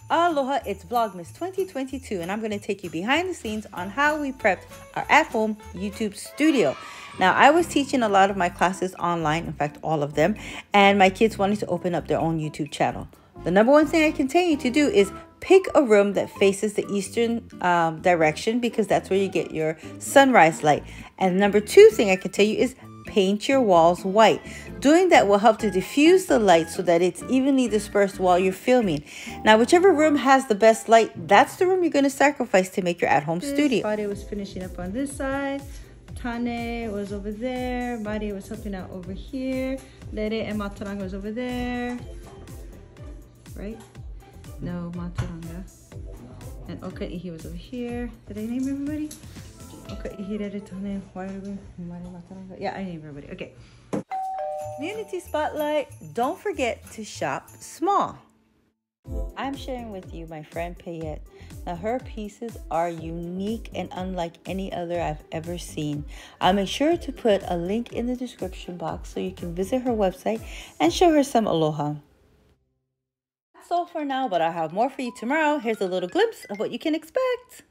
Aloha, it's Vlogmas 2022 and I'm going to take you behind the scenes on how we prepped our at-home YouTube studio. Now, I was teaching a lot of my classes online, in fact, all of them, and my kids wanted to open up their own YouTube channel. The number one thing I can tell you to do is pick a room that faces the eastern direction because that's where you get your sunrise light. And the number two thing I can tell you is paint your walls white. Doing that will help to diffuse the light so that it's evenly dispersed while you're filming. Now, whichever room has the best light, that's the room you're going to sacrifice to make your at-home studio. Maria was finishing up on this side. Tane was over there. Maria was helping out over here. Lere and Mataranga was over there. Right? No, Mataranga. And Okaihi was over here. Did I name everybody? Yeah, I named everybody. Okay. Community spotlight. Don't forget to shop small. I'm sharing with you my friend Payette. Now, her pieces are unique and unlike any other I've ever seen. I'll make sure to put a link in the description box so you can visit her website and show her some aloha. That's all for now, but I'll have more for you tomorrow. Here's a little glimpse of what you can expect.